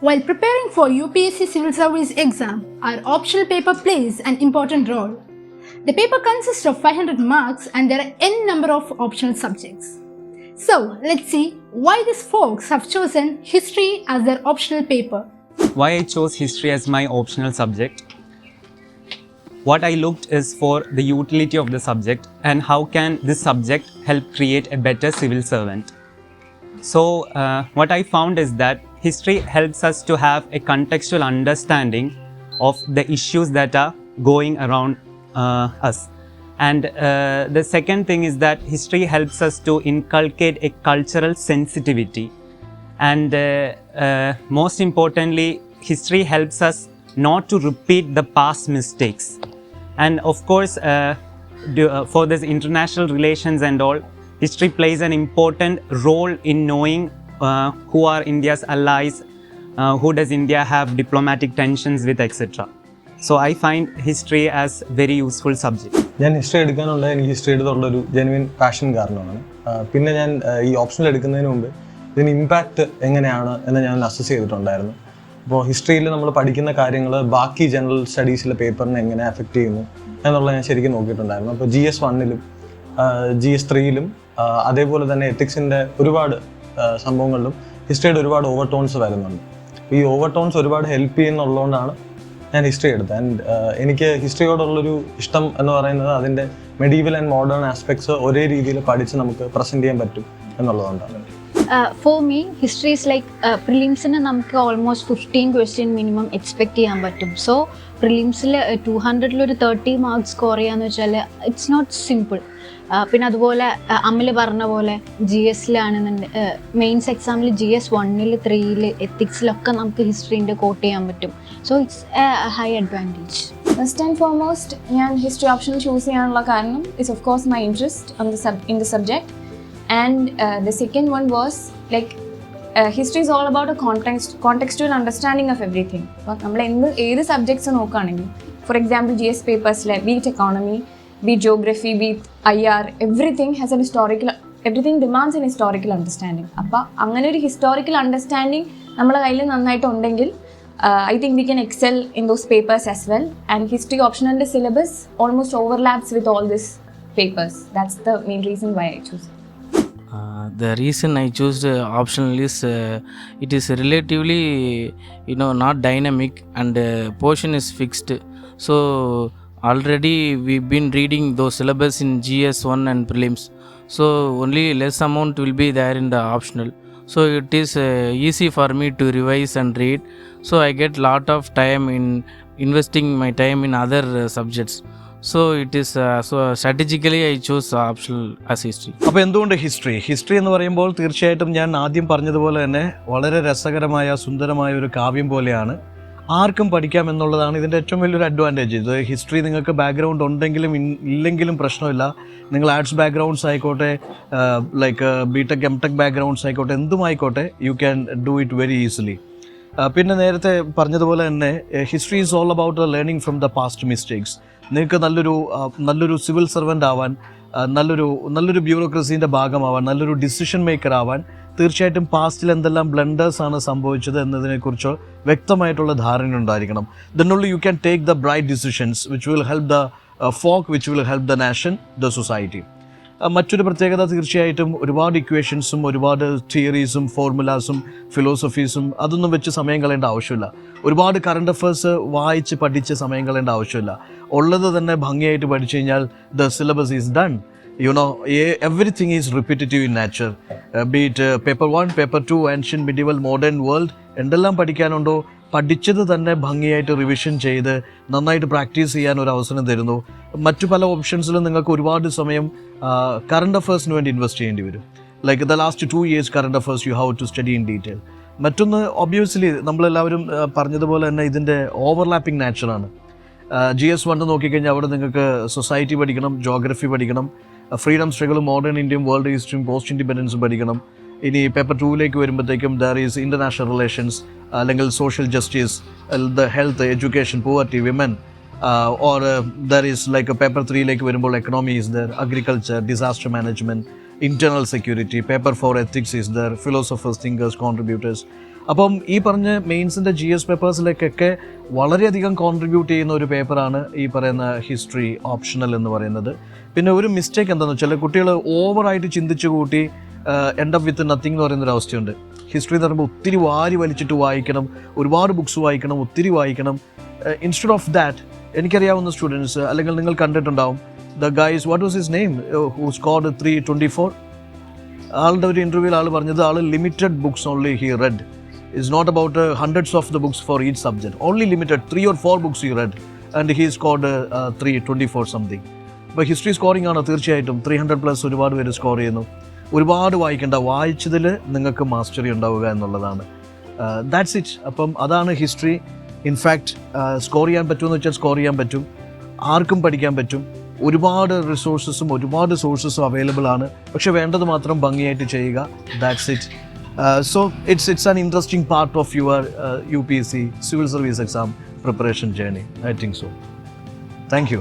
While preparing for UPSC Civil Service exam, our optional paper plays an important role. The paper consists of 500 marks and there are n number of optional subjects. So, let's see why these folks have chosen history as their optional paper. Why I chose history as my optional subject? What I looked is for the utility of the subject and how can this subject help create a better civil servant. So, what I found is that history helps us to have a contextual understanding of the issues that are going around us. And the second thing is that history helps us to inculcate a cultural sensitivity. And most importantly, history helps us not to repeat the past mistakes. And of course, for this international relations and all, history plays an important role in knowing who are India's allies, who does India have diplomatic tensions with, etc. So I find history as very useful subject. ഞാൻ history എടുക്കാനുള്ള എനിക്ക് history എടുത്തുള്ളൊരു genuine passion കാരണമാണ്. പിന്നെ ഞാൻ ഈ optional എടുക്കുന്നതിന് മുമ്പ് ഇതിന് ഇമ്പാക്റ്റ് എങ്ങനെയാണ് എന്ന് ഞാൻ അസസ് ചെയ്തിട്ടുണ്ടായിരുന്നു. അപ്പോൾ ഹിസ്റ്ററിയിൽ നമ്മൾ പഠിക്കുന്ന കാര്യങ്ങൾ ബാക്കി ജനറൽ സ്റ്റഡീസിലെ പേപ്പറിനെ എങ്ങനെ അഫക്റ്റ് ചെയ്യുന്നു എന്നുള്ളത് ഞാൻ ശരിക്കും നോക്കിയിട്ടുണ്ടായിരുന്നു. അപ്പോൾ GS 1-ലും GS 3-ലും അതേപോലെ തന്നെ എത്തിക്സിൻ്റെ ഒരുപാട് സംഭവങ്ങളിലും ഹിസ്റ്ററിയുടെ ഒരുപാട് ഓവർ ടോൺസ് വരുന്നുണ്ട്. ഈ ഓവർ ടോൺസ് ഒരുപാട് ഹെൽപ്പ് ചെയ്യുന്നുള്ളതുകൊണ്ടാണ് ഞാൻ ഹിസ്റ്ററി എടുത്തത്. ആൻഡ് എനിക്ക് ഹിസ്റ്ററിയോടുള്ളൊരു ഇഷ്ടം എന്ന് പറയുന്നത് അതിൻ്റെ മെഡീവൽ ആൻഡ് മോഡേൺ ആസ്പെക്ട്സ് ഒരേ രീതിയിൽ പഠിച്ച് നമുക്ക് പ്രസൻറ്റ് ചെയ്യാൻ പറ്റും എന്നുള്ളതുകൊണ്ടാണ്. For me, history is like പ്രിലിംസിന് നമുക്ക് ഓൾമോസ്റ്റ് 15 ക്വസ്റ്റ്യൻ മിനിമം എക്സ്പെക്ട് ചെയ്യാൻ പറ്റും. സോ പ്രിലിംസിൽ 200-ലൊരു 30 മാർക്സ് സ്കോർ ചെയ്യാന്ന് വെച്ചാൽ ഇറ്റ്സ് നോട്ട് സിമ്പിൾ. പിന്നെ അതുപോലെ അമ്മിൽ പറഞ്ഞ പോലെ GS-ലാണെന്നുണ്ട് മെയിൻസ് എക്സാമിൽ GS 1-ൽ 3-ൽ എത്തിക്സിലൊക്കെ നമുക്ക് ഹിസ്റ്ററിൻ്റെ കോട്ട് ചെയ്യാൻ പറ്റും. So it's A high advantage. First and foremost ഞാൻ ഹിസ്റ്ററി ഓപ്ഷൻ ചൂസ് ചെയ്യാനുള്ള കാരണം is of course my interest in the subject. And the second one was like history is all about a contextual understanding of everything. അപ്പോൾ നമ്മൾ ഏത് subjects നോക്കുകയാണെങ്കിലും for example GS പേപ്പേഴ്സിലെ be it economy, be it geography, be it IR, everything demands an historical understanding. അപ്പോൾ അങ്ങനെ ഒരു historical understanding നമ്മുടെ കയ്യിൽ നന്നായിട്ടുണ്ടെങ്കിൽ I think we can excel in those papers as well. And history optional syllabus almost overlaps with all these papers. That's the main reason why I chose it. The reason I chose optional is it is relatively not dynamic and portion is fixed. So already we've been reading those syllabus in GS 1 and prelims. So only less amount will be there in the optional. So it is easy for me to revise and read. So I get lot of time in investing my time in other subjects. So it is so strategically I chose optional as history. അപ്പോൾ എന്തുകൊണ്ട് history എന്ന് പറയുമ്പോൾ തീർച്ചയായിട്ടും ഞാൻ ആദ്യം പറഞ്ഞതുപോലെ തന്നെ വളരെ രസകരമായ സുന്ദരമായ ഒരു കാവ്യം പോലെയാണ്. ആർക്കും പഠിക്കാം എന്നുള്ളതാണ് ഇതിൻ്റെ ഏറ്റവും വലിയൊരു അഡ്വാൻറ്റേജ്. ഇത് ഹിസ്റ്ററി നിങ്ങൾക്ക് ബാക്ക്ഗ്രൗണ്ട് ഉണ്ടെങ്കിലും ഇല്ലെങ്കിലും പ്രശ്നമില്ല. നിങ്ങൾ ആർട്സ് ബാക്ക്ഗ്രൗണ്ട്സ് ആയിക്കോട്ടെ, ലൈക്ക് BTech MTech ബാക്ക്ഗ്രൗണ്ട്സ് ആയിക്കോട്ടെ, എന്തുമായിക്കോട്ടെ, you can do it very easily. പിന്നെ നേരത്തെ പറഞ്ഞതുപോലെ തന്നെ history is all about learning from the past mistakes. നിങ്ങൾക്ക് നല്ലൊരു സിവിൽ സർവൻ്റ് ആവാൻ, നല്ലൊരു ബ്യൂറോക്രസീൻ്റെ ഭാഗമാവാൻ, നല്ലൊരു ഡിസിഷൻ മേക്കർ ആവാൻ തീർച്ചയായിട്ടും പാസ്റ്റിൽ എന്തെല്ലാം ബ്ലണ്ടേഴ്സാണ് സംഭവിച്ചത് എന്നതിനെക്കുറിച്ച് വ്യക്തമായിട്ടുള്ള ധാരണ ഉണ്ടായിരിക്കണം. Then only you can take the bright decisions which will help the folk, which will help the nation, the society. മറ്റൊരു പ്രത്യേകത തീർച്ചയായിട്ടും ഒരുപാട് ഇക്വേഷൻസും ഒരുപാട് തിയറീസും ഫോർമുലാസും ഫിലോസഫീസും അതൊന്നും വെച്ച് സമയം കളയേണ്ട ആവശ്യമില്ല. ഒരുപാട് കറണ്ട് അഫയേഴ്സ് വായിച്ച് പഠിച്ച് സമയം കളയേണ്ട ആവശ്യമില്ല. ഉള്ളത് തന്നെ ഭംഗിയായിട്ട് പഠിച്ചു കഴിഞ്ഞാൽ the syllabus is done. Everything is repetitive in nature. Be it paper 1, paper 2, ancient, medieval, modern world, എന്തെല്ലാം പഠിക്കാനുണ്ടോ പഠിച്ചത് തന്നെ ഭംഗിയായിട്ട് റിവിഷൻ ചെയ്ത് നന്നായിട്ട് പ്രാക്ടീസ് ചെയ്യാൻ ഒരു അവസരം തരുന്നു. മറ്റു പല ഓപ്ഷൻസിലും നിങ്ങൾക്ക് ഒരുപാട് സമയം കറണ്ട് അഫയേഴ്സിന് വേണ്ടി ഇൻവെസ്റ്റ് ചെയ്യേണ്ടി വരും. Like the last 2 years current affairs you have to study in detail. മറ്റൊന്ന് ഒബ്വിയസ്ലി നമ്മളെല്ലാവരും പറഞ്ഞതുപോലെ തന്നെ ഇതിൻ്റെ ഓവർലാപ്പിംഗ് നാച്ചറാണ്. GS 1 നോക്കിക്കഴിഞ്ഞാൽ അവിടെ നിങ്ങൾക്ക് സൊസൈറ്റി പഠിക്കണം, ജോഗ്രഫി പഠിക്കണം, ഫ്രീഡം സ്ട്രഗിളും മോഡേൺ ഇന്ത്യയും വേൾഡ് ഹിസ്റ്ററിയും പോസ്റ്റ് ഇൻഡിപെൻഡൻസും പഠിക്കണം. ഇനി പേപ്പർ 2-ലേക്ക് വരുമ്പോഴത്തേക്കും ദർ ഈസ് ഇൻ്റർനാഷണൽ റിലേഷൻസ്, അല്ലെങ്കിൽ social justice, the health, education, poverty, women, or there is like paper 3-ലേക്ക് വരുമ്പോൾ economy is there, agriculture, disaster management, internal security. Paper 4 ethics is there, philosophers, thinkers, contributors. അപ്പം ഈ പറഞ്ഞ മെയിൻസിൻ്റെ GS പേപ്പേഴ്സിലേക്കൊക്കെ വളരെയധികം contribute ചെയ്യുന്ന ഒരു പേപ്പറാണ് ഈ പറയുന്ന ഹിസ്റ്ററി ഓപ്ഷണൽ എന്ന് പറയുന്നത്. പിന്നെ ഒരു മിസ്റ്റേക്ക് എന്താണെന്ന് വെച്ചാൽ കുട്ടികൾ ഓവറായിട്ട് ചിന്തിച്ചു കൂട്ടി എൻഡ് അപ്പ് വിത്ത് നത്തിങ് എന്ന് പറയുന്നൊരു അവസ്ഥയുണ്ട്. ഹിസ്റ്ററി എന്ന് പറയുമ്പോൾ ഒത്തിരി വാരി വലിച്ചിട്ട് വായിക്കണം, ഒരുപാട് ബുക്സ് വായിക്കണം, ഒത്തിരി വായിക്കണം. ഇൻസ്റ്റെഡ് ഓഫ് ദാറ്റ് എനിക്കറിയാവുന്ന സ്റ്റുഡൻസ് അല്ലെങ്കിൽ നിങ്ങൾ കണ്ടിട്ടുണ്ടാവും the guys what was his name who scored 324. ആളുടെ ഒരു ഇൻ്റർവ്യൂവിൽ ആൾ പറഞ്ഞത് ആൾ limited books only he read. It's not about hundreds of the books for each subject. Only limited 3 or 4 books he read and he scored 324 something. അപ്പോൾ history scoring ആണ് തീർച്ചയായിട്ടും 300+ ഒരുപാട് പേര് സ്കോർ ചെയ്യുന്നു. ഒരുപാട് വായിക്കേണ്ട, വായിച്ചതിൽ നിങ്ങൾക്ക് മാസ്റ്ററി ഉണ്ടാവുക എന്നുള്ളതാണ്. That's it. അപ്പം അതാണ് ഹിസ്റ്ററി. ഇൻഫാക്റ്റ് സ്കോർ ചെയ്യാൻ പറ്റുമെന്ന് വെച്ചാൽ സ്കോർ ചെയ്യാൻ പറ്റും, ആർക്കും പഠിക്കാൻ പറ്റും. ഒരുപാട് റിസോഴ്സസും ഒരുപാട് സോഴ്സസും അവൈലബിൾ ആണ്. പക്ഷെ വേണ്ടത് മാത്രം ഭംഗിയായിട്ട് ചെയ്യുക. That's it. So it's an interesting part of your UPSC civil service exam preparation journey. I think so. Thank you.